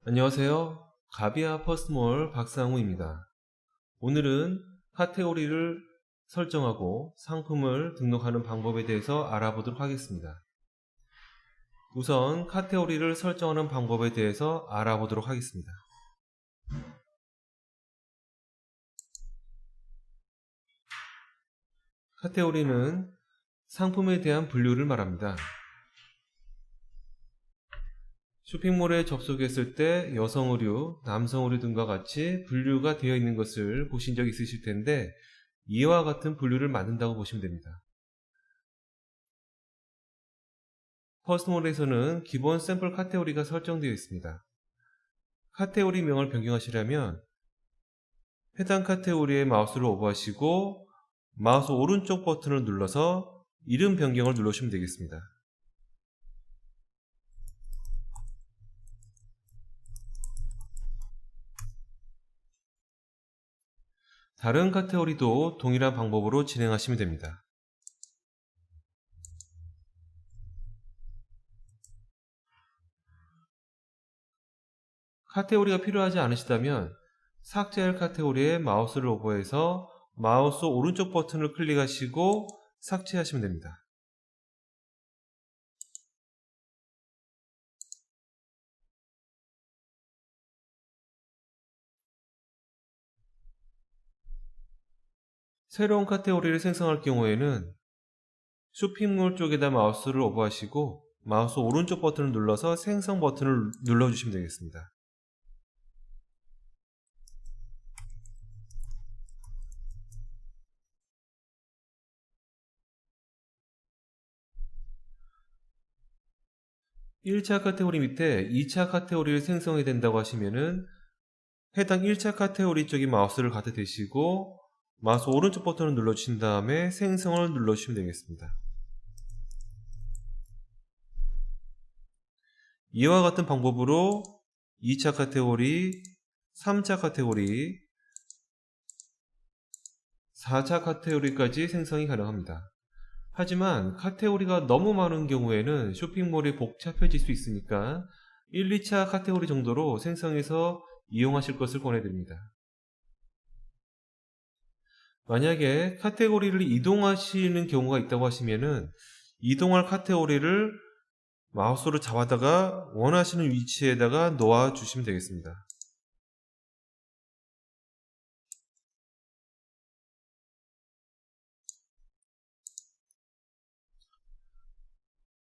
안녕하세요. 가비아 퍼스트몰 박상우입니다. 오늘은 카테고리를 설정하고 상품을 등록하는 방법에 대해서 알아보도록 하겠습니다. 우선 카테고리를 설정하는 방법에 대해서 알아보도록 하겠습니다. 카테고리는 상품에 대한 분류를 말합니다. 쇼핑몰에 접속했을 때 여성 의류, 남성 의류 등과 같이 분류가 되어 있는 것을 보신 적 있으실 텐데 이와 같은 분류를 만든다고 보시면 됩니다. 퍼스트몰에서는 기본 샘플 카테고리가 설정되어 있습니다. 카테고리 명을 변경하시려면 해당 카테고리에 마우스를 오버하시고 마우스 오른쪽 버튼을 눌러서 이름 변경을 눌러주시면 되겠습니다. 다른 카테고리도 동일한 방법으로 진행하시면 됩니다. 카테고리가 필요하지 않으시다면 삭제할 카테고리에 마우스를 오버해서 마우스 오른쪽 버튼을 클릭하시고 삭제하시면 됩니다. 새로운 카테고리를 생성할 경우에는 쇼핑몰 쪽에다 마우스를 오버하시고 마우스 오른쪽 버튼을 눌러서 생성 버튼을 눌러주시면 되겠습니다. (1차) 카테고리 밑에 (2차) 카테고리를 생성해야 된다고 하시면은 해당 (1차) 카테고리 쪽에 마우스를 갖다 대시고 마우스 오른쪽 버튼을 눌러주신 다음에 생성을 눌러주시면 되겠습니다. 이와 같은 방법으로 2차 카테고리, 3차 카테고리, 4차 카테고리까지 생성이 가능합니다. 하지만 카테고리가 너무 많은 경우에는 쇼핑몰이 복잡해질 수 있으니까 1, 2차 카테고리 정도로 생성해서 이용하실 것을 권해드립니다. 만약에 카테고리를 이동하시는 경우가 있다고 하시면은 이동할 카테고리를 마우스로 잡아다가 원하시는 위치에다가 놓아 주시면 되겠습니다.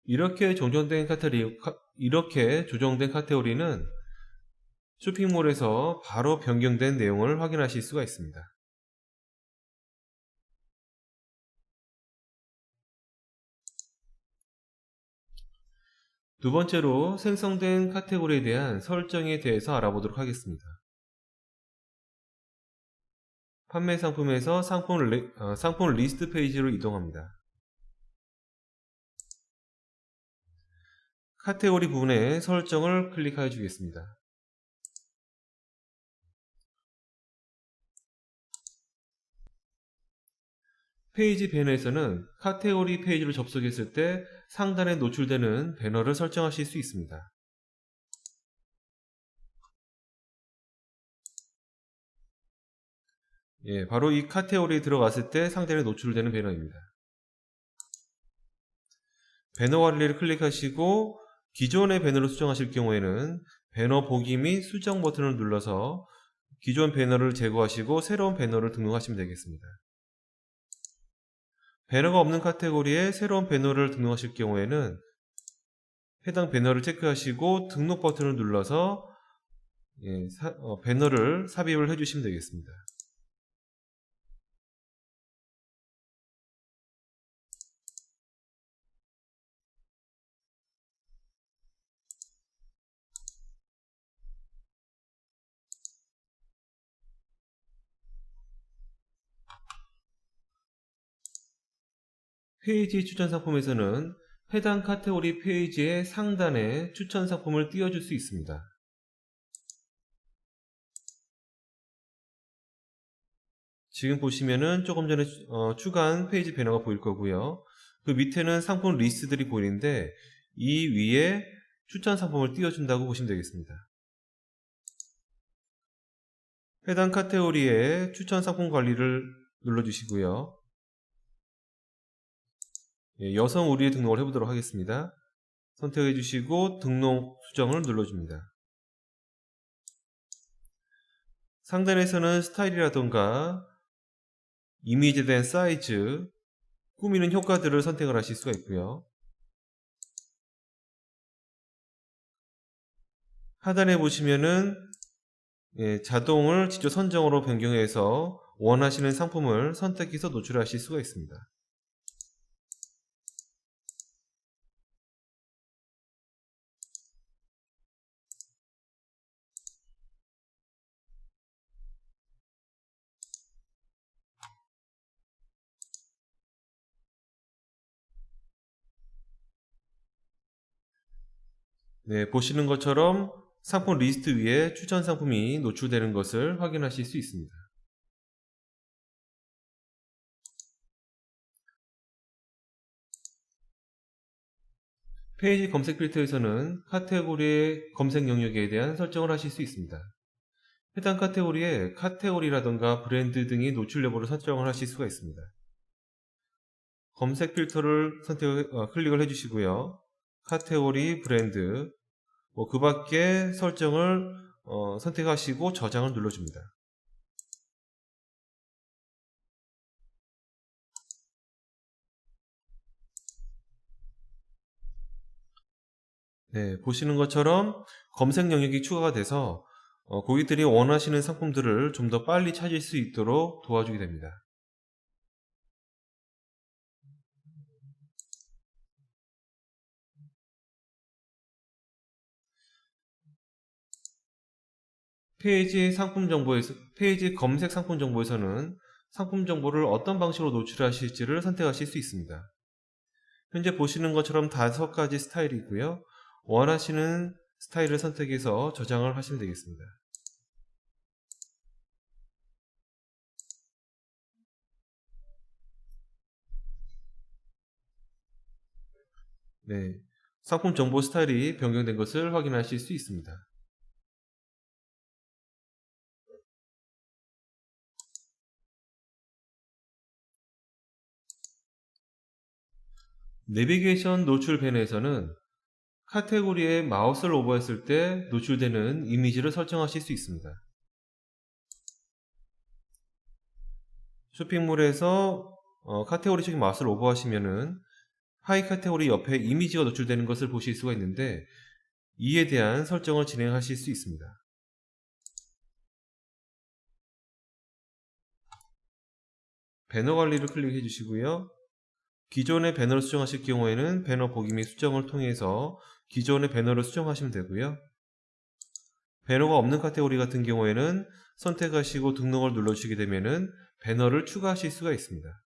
이렇게 조정된 카테고리는 쇼핑몰에서 바로 변경된 내용을 확인하실 수가 있습니다. 두 번째로 생성된 카테고리에 대한 설정에 대해서 알아보도록 하겠습니다. 판매 상품에서 상품 리스트 페이지로 이동합니다. 카테고리 부분에 설정을 클릭해 주겠습니다. 페이지 배너에서는 카테고리 페이지로 접속했을 때 상단에 노출되는 배너를 설정하실 수 있습니다. 바로 이 카테고리에 들어갔을 때 상단에 노출되는 배너입니다. 배너 관리를 클릭하시고 기존의 배너를 수정하실 경우에는 배너 보기 및 수정 버튼을 눌러서 기존 배너를 제거하시고 새로운 배너를 등록하시면 되겠습니다. 배너가 없는 카테고리에 새로운 배너를 등록하실 경우에는 해당 배너를 체크하시고 등록 버튼을 눌러서 배너를 삽입을 해주시면 되겠습니다. 페이지 추천 상품에서는 해당 카테고리 페이지의 상단에 추천 상품을 띄워줄 수 있습니다. 지금 보시면은 조금 전에 추가한 페이지 배너가 보일 거고요. 그 밑에는 상품 리스트들이 보이는데 이 위에 추천 상품을 띄워준다고 보시면 되겠습니다. 해당 카테고리의 추천 상품 관리를 눌러주시고요. 여성 의류에 등록을 해보도록 하겠습니다. 선택해 주시고 등록 수정을 눌러줍니다. 상단에서는 스타일이라던가 이미지에 대한 사이즈, 꾸미는 효과들을 선택을 하실 수가 있고요. 하단에 보시면은 자동을 직접 선정으로 변경해서 원하시는 상품을 선택해서 노출하실 수가 있습니다. 보시는 것처럼 상품 리스트 위에 추천 상품이 노출되는 것을 확인하실 수 있습니다. 페이지 검색 필터에서는 카테고리의 검색 영역에 대한 설정을 하실 수 있습니다. 해당 카테고리에 카테고리라던가 브랜드 등이 노출 여부를 설정을 하실 수가 있습니다. 검색 필터를 클릭을 해주시고요. 카테고리, 브랜드, 그 밖에 설정을 선택하시고 저장을 눌러줍니다. 보시는 것처럼 검색 영역이 추가가 돼서 고객들이 원하시는 상품들을 좀 더 빨리 찾을 수 있도록 도와주게 됩니다. 페이지 검색 상품 정보에서는 상품 정보를 어떤 방식으로 노출하실지를 선택하실 수 있습니다. 현재 보시는 것처럼 5가지 스타일이 있고요. 원하시는 스타일을 선택해서 저장을 하시면 되겠습니다. 상품 정보 스타일이 변경된 것을 확인하실 수 있습니다. 내비게이션 노출 밴에서는 카테고리에 마우스를 오버했을 때 노출되는 이미지를 설정하실 수 있습니다. 쇼핑몰에서 카테고리 쪽에 마우스를 오버하시면은 하이 카테고리 옆에 이미지가 노출되는 것을 보실 수가 있는데 이에 대한 설정을 진행하실 수 있습니다. 배너 관리를 클릭해 주시고요. 기존의 배너를 수정하실 경우에는 배너 보기 및 수정을 통해서 기존의 배너를 수정하시면 되고요. 배너가 없는 카테고리 같은 경우에는 선택하시고 등록을 눌러주시게 되면은 배너를 추가하실 수가 있습니다.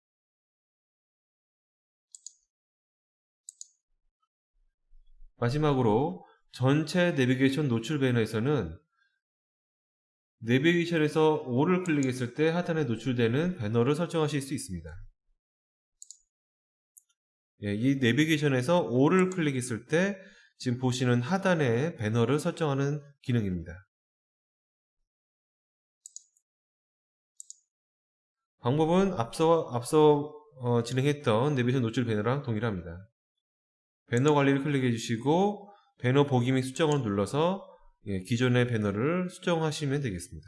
마지막으로 전체 내비게이션 노출 배너에서는 내비게이션에서 5를 클릭했을 때 하단에 노출되는 배너를 설정하실 수 있습니다. 이 내비게이션에서 5를 클릭했을 때 지금 보시는 하단에 배너를 설정하는 기능입니다. 방법은 앞서 진행했던 내비게이션 노출 배너랑 동일합니다. 배너 관리를 클릭해 주시고 배너 보기 및 수정을 눌러서 기존의 배너를 수정하시면 되겠습니다.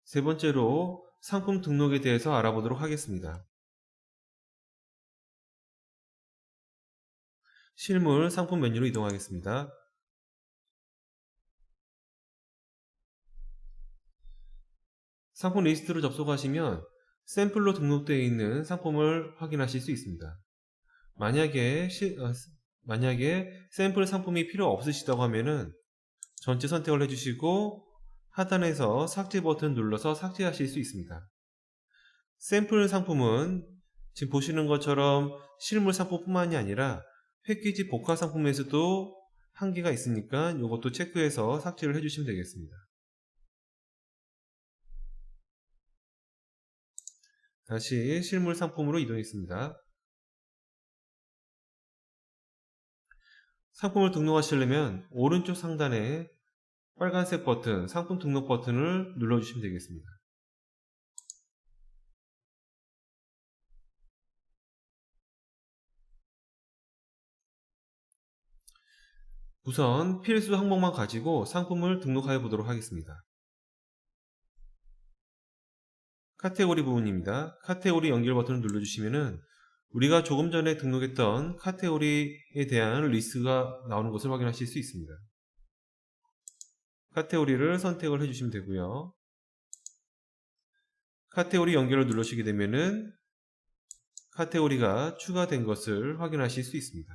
세 번째로 상품 등록에 대해서 알아보도록 하겠습니다. 실물 상품 메뉴로 이동하겠습니다. 상품 리스트로 접속하시면 샘플로 등록되어 있는 상품을 확인하실 수 있습니다. 만약에 샘플 상품이 필요 없으시다고 하면은 전체 선택을 해주시고 하단에서 삭제 버튼 눌러서 삭제하실 수 있습니다. 샘플 상품은 지금 보시는 것처럼 실물 상품뿐만이 아니라 패키지 복합 상품에서도 한계가 있으니까 이것도 체크해서 삭제를 해주시면 되겠습니다. 다시 실물 상품으로 이동했습니다. 상품을 등록하시려면 오른쪽 상단에 빨간색 버튼, 상품 등록 버튼을 눌러주시면 되겠습니다. 우선 필수 항목만 가지고 상품을 등록하여 보도록 하겠습니다. 카테고리 부분입니다. 카테고리 연결 버튼을 눌러주시면은 우리가 조금 전에 등록했던 카테고리에 대한 리스트가 나오는 것을 확인하실 수 있습니다. 카테고리를 선택을 해주시면 되고요. 카테고리 연결을 누르시게 되면은 카테고리가 추가된 것을 확인하실 수 있습니다.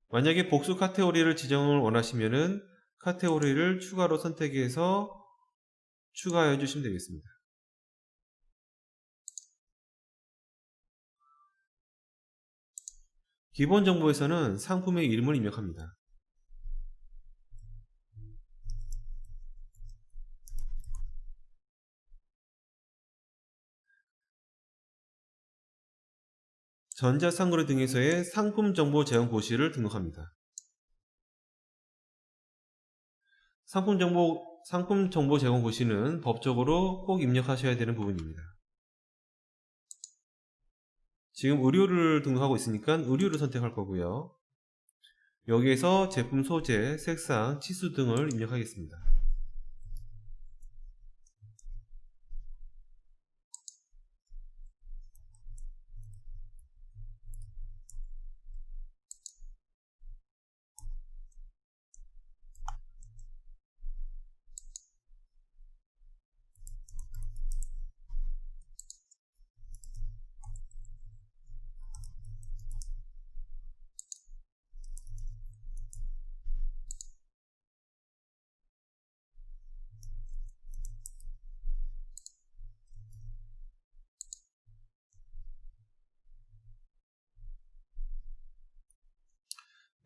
만약에 복수 카테고리를 지정을 원하시면은 카테고리를 추가로 선택해서 추가해 주시면 되겠습니다. 기본 정보에서는 상품의 이름을 입력합니다. 전자상거래 등에서의 상품 정보 제공 고시를 등록합니다. 상품 정보 제공 고시는 법적으로 꼭 입력하셔야 되는 부분입니다. 지금 의류를 등록하고 있으니까 의류를 선택할 거고요. 여기에서 제품 소재, 색상, 치수 등을 입력하겠습니다.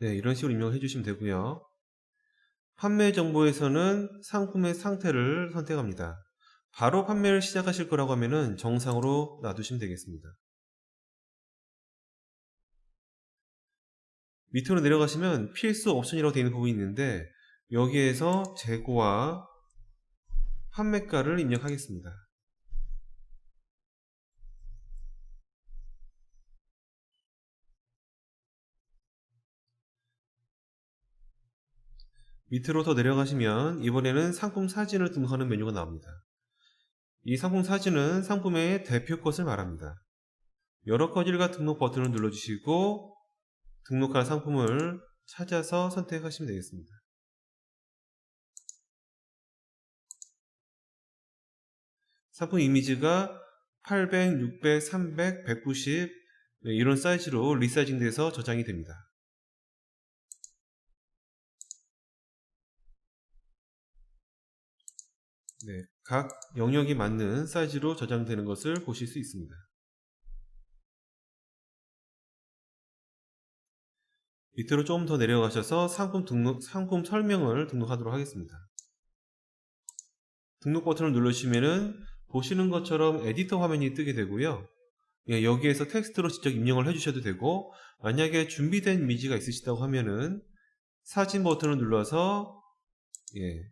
네, 이런 식으로 입력해 주시면 되고요. 판매 정보에서는 상품의 상태를 선택합니다. 바로 판매를 시작하실 거라고 하면은 정상으로 놔두시면 되겠습니다. 밑으로 내려가시면 필수 옵션이라고 되어 있는 부분이 있는데 여기에서 재고와 판매가를 입력하겠습니다. 밑으로 더 내려가시면 이번에는 상품 사진을 등록하는 메뉴가 나옵니다. 이 상품 사진은 상품의 대표 컷을 말합니다. 여러 컷일과 등록 버튼을 눌러주시고 등록할 상품을 찾아서 선택하시면 되겠습니다. 상품 이미지가 800, 600, 300, 190 이런 사이즈로 리사이징 돼서 저장이 됩니다. 네, 각 영역이 맞는 사이즈로 저장되는 것을 보실 수 있습니다. 밑으로 조금 더 내려가셔서 상품 설명을 등록하도록 하겠습니다. 등록 버튼을 누르시면은 보시는 것처럼 에디터 화면이 뜨게 되고요. 여기에서 텍스트로 직접 입력을 해주셔도 되고, 만약에 준비된 이미지가 있으시다고 하면은 사진 버튼을 눌러서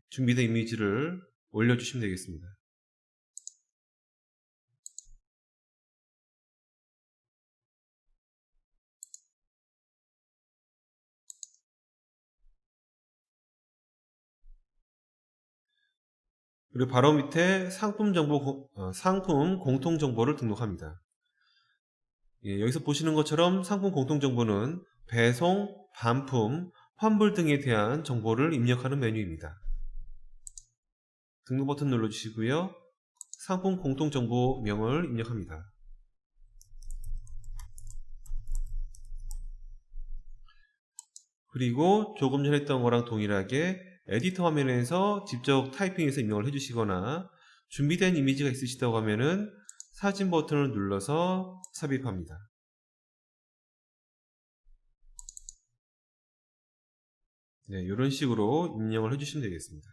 준비된 이미지를 올려주시면 되겠습니다. 그리고 바로 밑에 상품 공통정보를 등록합니다. 여기서 보시는 것처럼 상품 공통정보는 배송, 반품, 환불 등에 대한 정보를 입력하는 메뉴입니다. 등록 버튼 눌러주시고요. 상품 공통정보명을 입력합니다. 그리고 조금 전에 했던 거랑 동일하게 에디터 화면에서 직접 타이핑해서 입력을 해주시거나 준비된 이미지가 있으시다고 하면은 사진 버튼을 눌러서 삽입합니다. 네, 이런 식으로 입력을 해주시면 되겠습니다.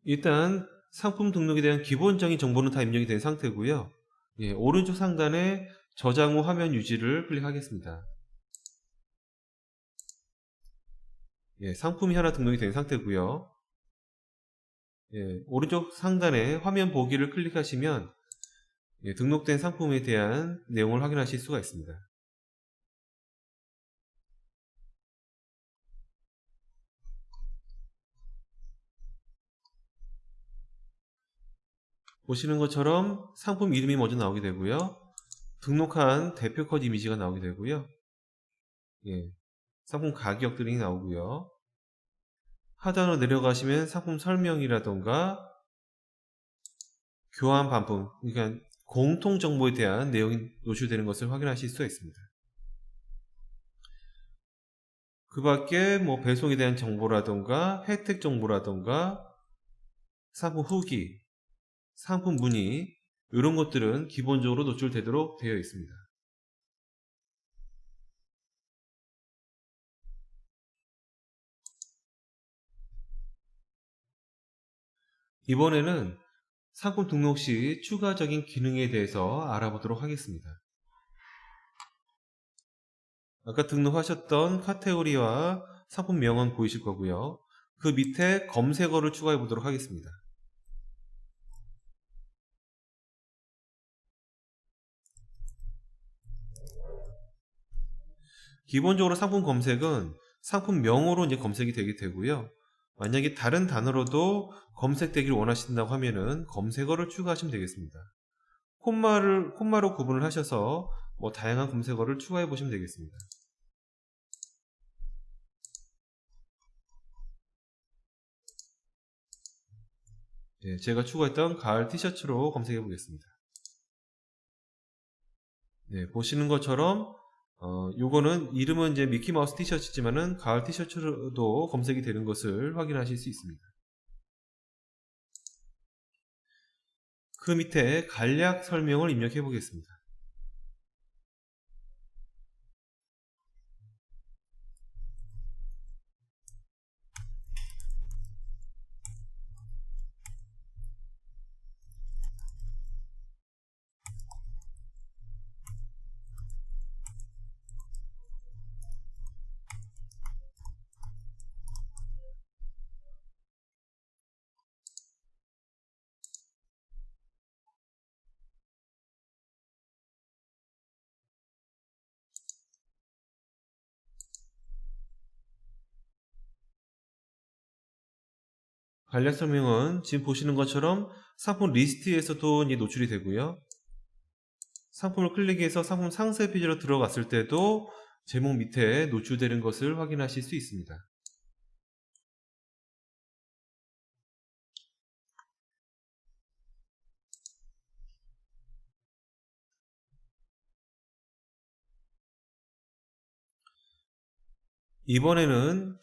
일단 상품 등록에 대한 기본적인 정보는 다 입력이 된 상태고요. 예, 오른쪽 상단에 저장 후 화면 유지를 클릭하겠습니다. 예, 상품이 하나 등록이 된 상태고요. 예, 오른쪽 상단에 화면 보기를 클릭하시면 예, 등록된 상품에 대한 내용을 확인하실 수가 있습니다. 보시는 것처럼 상품 이름이 먼저 나오게 되고요. 등록한 대표 코드 이미지가 나오게 되고요. 예, 상품 가격들이 나오고요. 하단으로 내려가시면 상품 설명이라던가 교환 반품, 그러니까 공통 정보에 대한 내용이 노출되는 것을 확인하실 수가 있습니다. 그 밖에 뭐 배송에 대한 정보라던가 혜택 정보라던가 상품 후기, 상품 문의 이런 것들은 기본적으로 노출되도록 되어 있습니다. 이번에는 상품 등록 시 추가적인 기능에 대해서 알아보도록 하겠습니다. 아까 등록하셨던 카테고리와 상품 명은 보이실 거고요. 그 밑에 검색어를 추가해 보도록 하겠습니다. 기본적으로 상품 검색은 상품명으로 이제 검색이 되게 되고요. 만약에 다른 단어로도 검색되길 원하신다고 하면은 검색어를 추가하시면 되겠습니다. 콤마로 구분을 하셔서 뭐 다양한 검색어를 추가해 보시면 되겠습니다. 예, 제가 추가했던 가을 티셔츠로 검색해 보겠습니다. 네, 보시는 것처럼 요거는 이름은 이제 미키마우스 티셔츠지만은 가을 티셔츠로도 검색이 되는 것을 확인하실 수 있습니다. 그 밑에 간략 설명을 입력해 보겠습니다. 간략 설명은 지금 보시는 것처럼 상품 리스트에서도 이제 노출이 되고요. 상품을 클릭해서 상품 상세 페이지로 들어갔을 때도 제목 밑에 노출되는 것을 확인하실 수 있습니다. 이번에는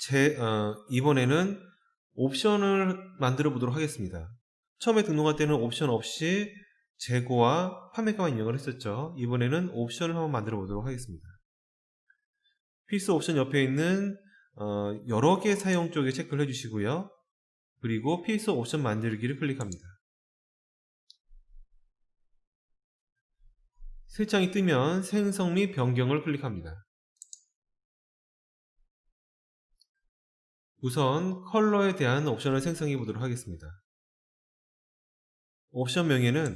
옵션을 만들어 보도록 하겠습니다. 처음에 등록할 때는 옵션 없이 재고와 판매가만 입력을 했었죠. 이번에는 옵션을 한번 만들어 보도록 하겠습니다. 필수 옵션 옆에 있는 여러 개 사용 쪽에 체크를 해주시고요. 그리고 필수 옵션 만들기를 클릭합니다. 새 창이 뜨면 생성 및 변경을 클릭합니다. 우선 컬러에 대한 옵션을 생성해 보도록 하겠습니다. 옵션 명에는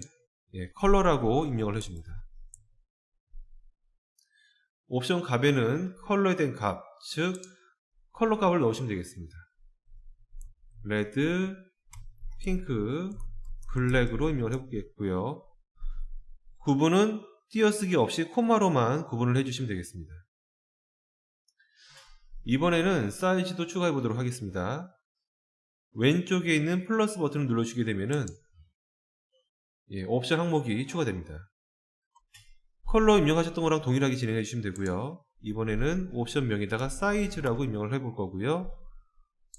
컬러라고 입력을 해줍니다. 옵션 값에는 컬러에 대한 값, 즉 컬러 값을 넣으시면 되겠습니다. 레드, 핑크, 블랙으로 입력을 해보겠고요. 구분은 띄어쓰기 없이 콤마로만 구분을 해주시면 되겠습니다. 이번에는 사이즈도 추가해 보도록 하겠습니다. 왼쪽에 있는 플러스 버튼을 눌러주게 되면은 옵션 항목이 추가됩니다. 컬러 입력하셨던 거랑 동일하게 진행해 주시면 되고요. 이번에는 옵션 명에다가 사이즈라고 입력을 해볼 거고요.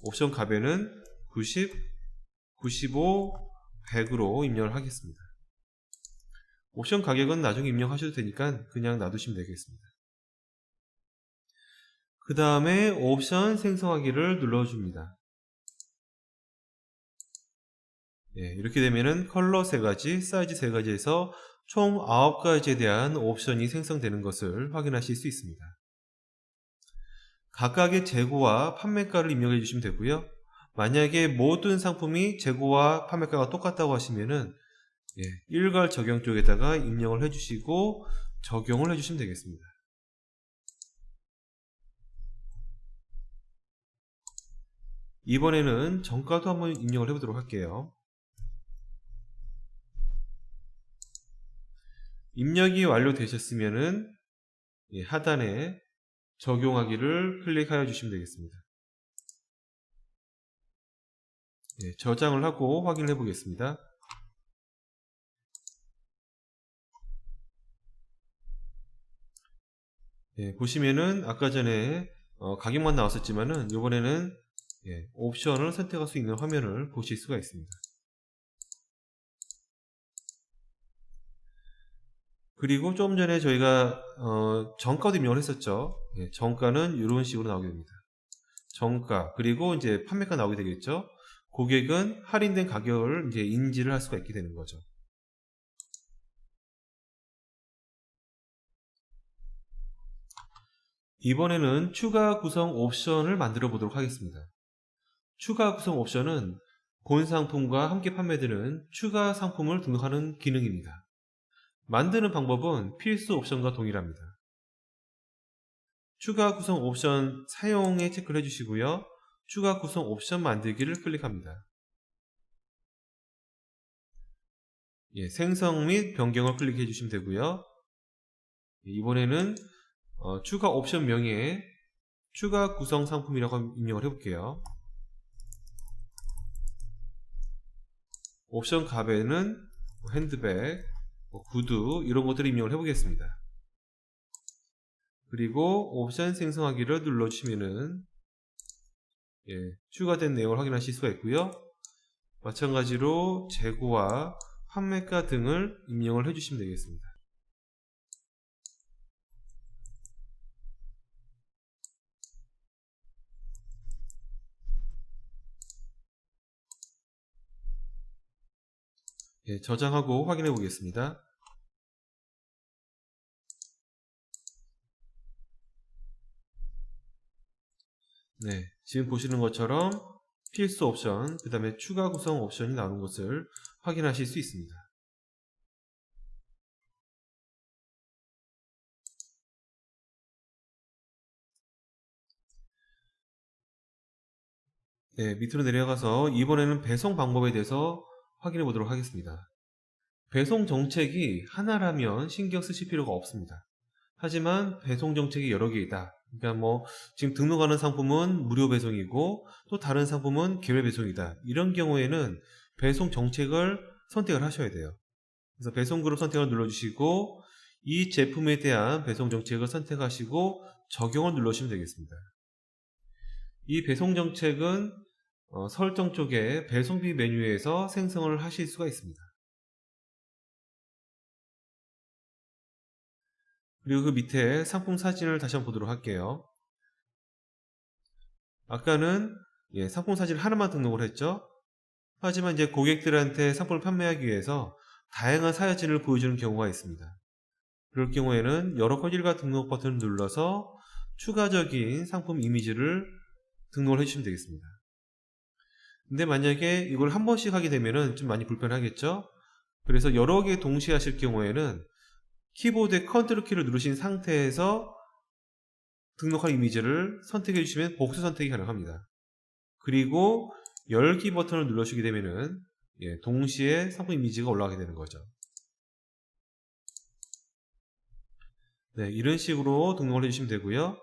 옵션 값에는 90, 95, 100으로 입력을 하겠습니다. 옵션 가격은 나중에 입력하셔도 되니까 그냥 놔두시면 되겠습니다. 그 다음에 옵션 생성하기를 눌러줍니다. 이렇게 되면은 컬러 3가지, 사이즈 3가지에서 총 9가지에 대한 옵션이 생성되는 것을 확인하실 수 있습니다. 각각의 재고와 판매가를 입력해 주시면 되고요. 만약에 모든 상품이 재고와 판매가가 똑같다고 하시면은 일괄 적용 쪽에다가 입력을 해주시고 적용을 해주시면 되겠습니다. 이번에는 정가도 한번 입력을 해보도록 할게요. 입력이 완료되셨으면은 하단에 적용하기를 클릭하여 주시면 되겠습니다. 저장을 하고 확인해 보겠습니다. 보시면은 아까 전에 가격만 나왔었지만은 이번에는 옵션을 선택할 수 있는 화면을 보실 수가 있습니다. 그리고 좀 전에 저희가 정가도 입력을 했었죠. 정가는 이런 식으로 나오게 됩니다. 정가 그리고 이제 판매가 나오게 되겠죠. 고객은 할인된 가격을 이제 인지를 할 수가 있게 되는 거죠. 이번에는 추가 구성 옵션을 만들어 보도록 하겠습니다. 추가 구성 옵션은 본 상품과 함께 판매되는 추가 상품을 등록하는 기능입니다. 만드는 방법은 필수 옵션과 동일합니다. 추가 구성 옵션 사용에 체크를 해주시고요. 추가 구성 옵션 만들기를 클릭합니다. 생성 및 변경을 클릭해 주시면 되고요. 이번에는 추가 옵션 명에 추가 구성 상품이라고 입력을 해볼게요. 옵션 값에는 핸드백, 구두 이런 것들을 입력을 해보겠습니다. 그리고 옵션 생성하기를 눌러주시면은 추가된 내용을 확인하실 수가 있고요. 마찬가지로 재고와 판매가 등을 입력을 해주시면 되겠습니다. 저장하고 확인해 보겠습니다. 지금 보시는 것처럼 필수 옵션, 그 다음에 추가 구성 옵션이 나오는 것을 확인하실 수 있습니다. 밑으로 내려가서 이번에는 배송 방법에 대해서 확인해 보도록 하겠습니다. 배송 정책이 하나라면 신경 쓰실 필요가 없습니다. 하지만 배송 정책이 여러 개이다. 그러니까 지금 등록하는 상품은 무료 배송이고 또 다른 상품은 개별 배송이다. 이런 경우에는 배송 정책을 선택을 하셔야 돼요. 그래서 배송 그룹 선택을 눌러주시고 이 제품에 대한 배송 정책을 선택하시고 적용을 눌러주시면 되겠습니다. 이 배송 정책은 설정 쪽에 배송비 메뉴에서 생성을 하실 수가 있습니다. 그리고 그 밑에 상품 사진을 다시 한번 보도록 할게요. 아까는 상품 사진 하나만 등록을 했죠. 하지만 이제 고객들한테 상품을 판매하기 위해서 다양한 사진을 보여주는 경우가 있습니다. 그럴 경우에는 여러 건일과 등록 버튼을 눌러서 추가적인 상품 이미지를 등록을 해주시면 되겠습니다. 근데 만약에 이걸 한 번씩 하게 되면 좀 많이 불편하겠죠. 그래서 여러 개 동시에 하실 경우에는 키보드의 컨트롤 키를 누르신 상태에서 등록한 이미지를 선택해 주시면 복수 선택이 가능합니다. 그리고 열기 버튼을 눌러주게 되면은 동시에 상품 이미지가 올라가게 되는 거죠. 이런 식으로 등록을 해주시면 되고요.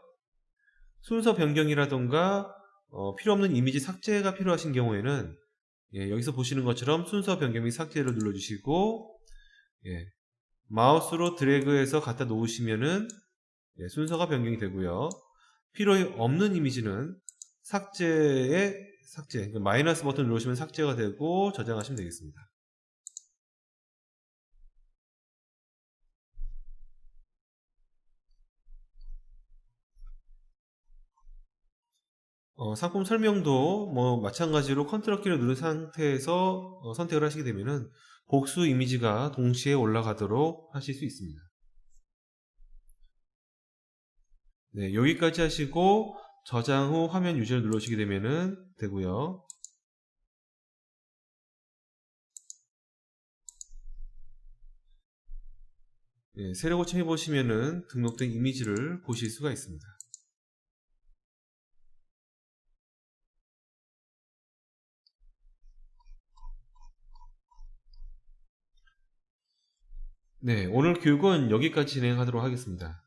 순서 변경이라던가 필요 없는 이미지 삭제가 필요하신 경우에는 여기서 보시는 것처럼 순서 변경 및 삭제를 눌러주시고 마우스로 드래그해서 갖다 놓으시면은 순서가 변경이 되고요. 필요 없는 이미지는 삭제, 그러니까 마이너스 버튼 누르시면 삭제가 되고 저장하시면 되겠습니다. 상품 설명도 마찬가지로 컨트롤 키를 누른 상태에서 선택을 하시게 되면은 복수 이미지가 동시에 올라가도록 하실 수 있습니다. 네, 여기까지 하시고 저장 후 화면 유지를 누르시게 되면은 되고요. 네, 세로 고침해 보시면은 등록된 이미지를 보실 수가 있습니다. 네, 오늘 교육은 여기까지 진행하도록 하겠습니다.